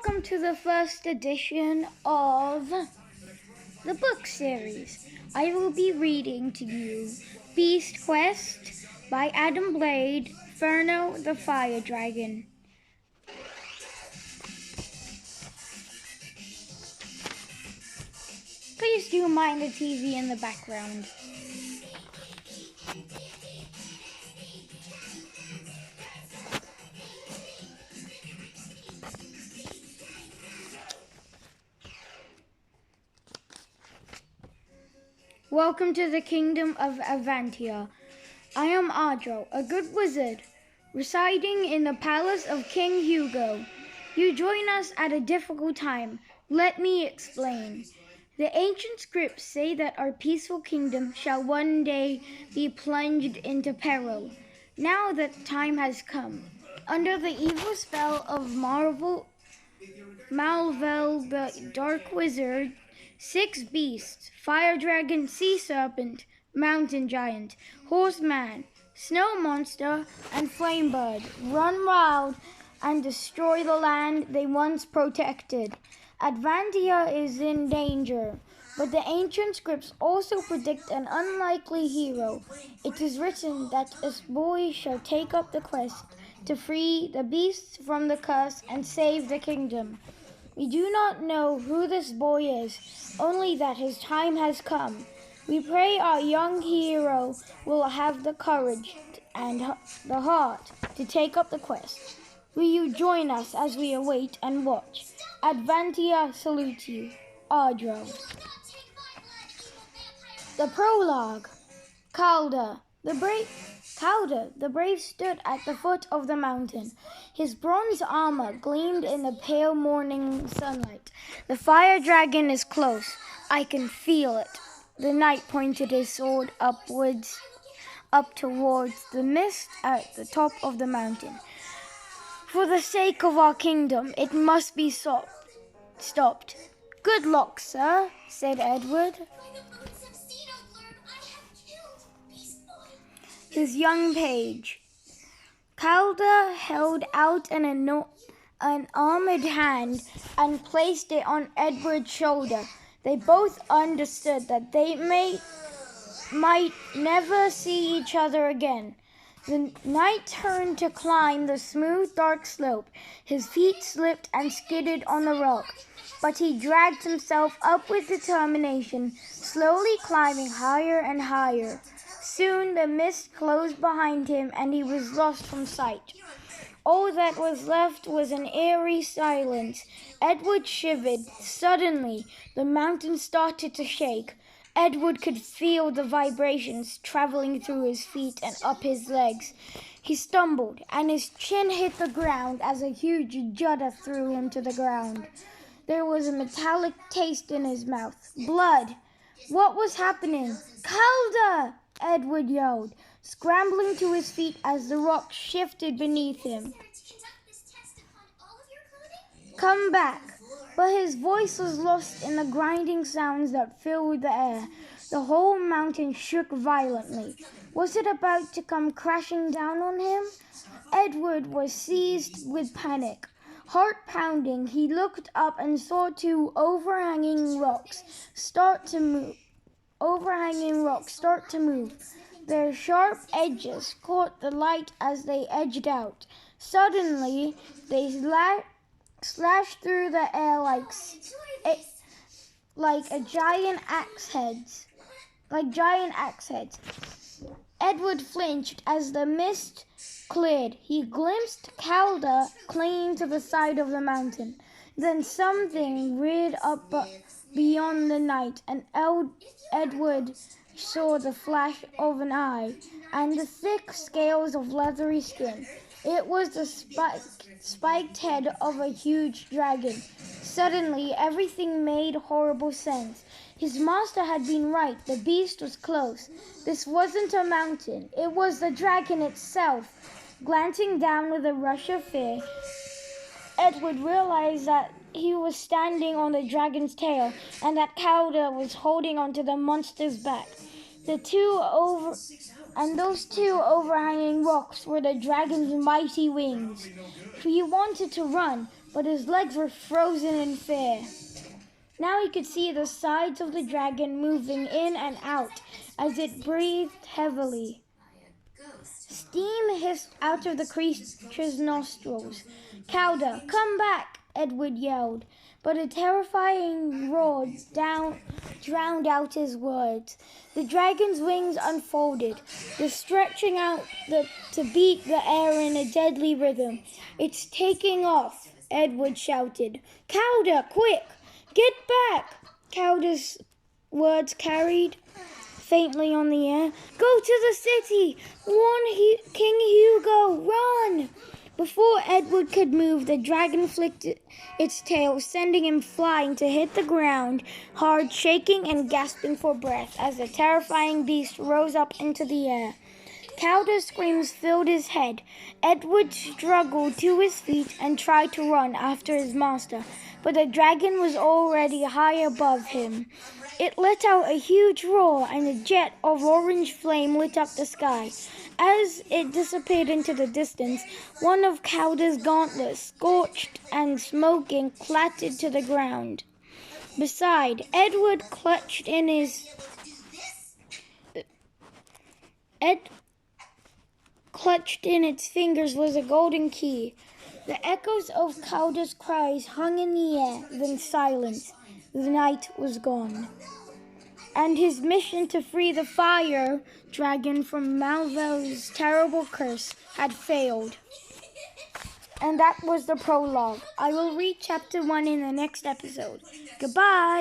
welcome to the first edition of the book series. I will be reading to you Beast Quest by Adam Blade, Ferno the Fire Dragon. Please do mind the TV in the background. Welcome to the kingdom of Avantia. I am Adro, a good wizard, residing in the palace of King Hugo. You join us at a difficult time. Let me explain. The ancient scripts say that our peaceful kingdom shall one day be plunged into peril. Now that time has come, under the evil spell of Malvel the Dark Wizard, 6 beasts, fire dragon, sea serpent, mountain giant, horseman, snow monster, and flame bird, run wild and destroy the land they once protected. Advantia is in danger, but the ancient scripts also predict an unlikely hero. It is written that a boy shall take up the quest to free the beasts from the curse and save the kingdom. We do not know who this boy is, only that his time has come. We pray our young hero will have the courage and the heart to take up the quest. Will you join us as we await and watch? Advantia salutes you, Adro. The prologue. Calder, the brave stood at the foot of the mountain. His bronze armor gleamed in the pale morning sunlight. The fire dragon is close. I can feel it. The knight pointed his sword up towards the mist at the top of the mountain. For the sake of our kingdom, it must be stopped. Good luck, sir, said Edward. His young page. Calder held out an armored hand and placed it on Edward's shoulder. They both understood that they might never see each other again. The knight turned to climb the smooth, dark slope. His feet slipped and skidded on the rock, but he dragged himself up with determination, slowly climbing higher and higher. Soon the mist closed behind him and he was lost from sight. All that was left was an eerie silence. Edward shivered. Suddenly, the mountain started to shake. Edward could feel the vibrations traveling through his feet and up his legs. He stumbled, and his chin hit the ground as a huge judder threw him to the ground. There was a metallic taste in his mouth. Blood! What was happening? Calder! Edward yelled, scrambling to his feet as the rock shifted beneath him. Come back! But his voice was lost in the grinding sounds that filled the air. The whole mountain shook violently. Was it about to come crashing down on him? Edward was seized with panic. Heart pounding, he looked up and saw 2 overhanging rocks start to move. Their sharp edges caught the light as they edged out. Suddenly, they slashed through the air like giant axe heads. Edward flinched as the mist cleared. He glimpsed Calder clinging to the side of the mountain. Then something reared up beyond the night, and Edward saw the flash of an eye and the thick scales of leathery skin. It was the spiked head of a huge dragon. Suddenly, everything made horrible sense. His master had been right. The beast was close. This wasn't a mountain. It was the dragon itself. Glancing down with a rush of fear, Edward realized that he was standing on the dragon's tail and that Calder was holding onto the monster's back. Those 2 overhanging rocks were the dragon's mighty wings. He wanted to run, but his legs were frozen in fear. Now he could see the sides of the dragon moving in and out as it breathed heavily. Steam hissed out of the creature's nostrils. "Calder, come back!" Edward yelled, but a terrifying roar drowned out his words. The dragon's wings unfolded, stretching out to beat the air in a deadly rhythm. "It's taking off," Edward shouted. "Calder, quick! Get back!" Calder's words carried faintly on the air. "Go to the city! Warn King Hugo! Run!" Before Edward could move, the dragon flicked its tail, sending him flying to hit the ground hard, shaking and gasping for breath as the terrifying beast rose up into the air. Calder's screams filled his head. Edward struggled to his feet and tried to run after his master, but the dragon was already high above him. It let out a huge roar, and a jet of orange flame lit up the sky. As it disappeared into the distance, one of Calder's gauntlets, scorched and smoking, clattered to the ground. Beside, Edward clutched in its fingers was a golden key. The echoes of Calder's cries hung in the air, then silence. The night was gone. And his mission to free the fire dragon from Malvel's terrible curse had failed. And that was the prologue. I will read chapter 1 in the next episode. Goodbye!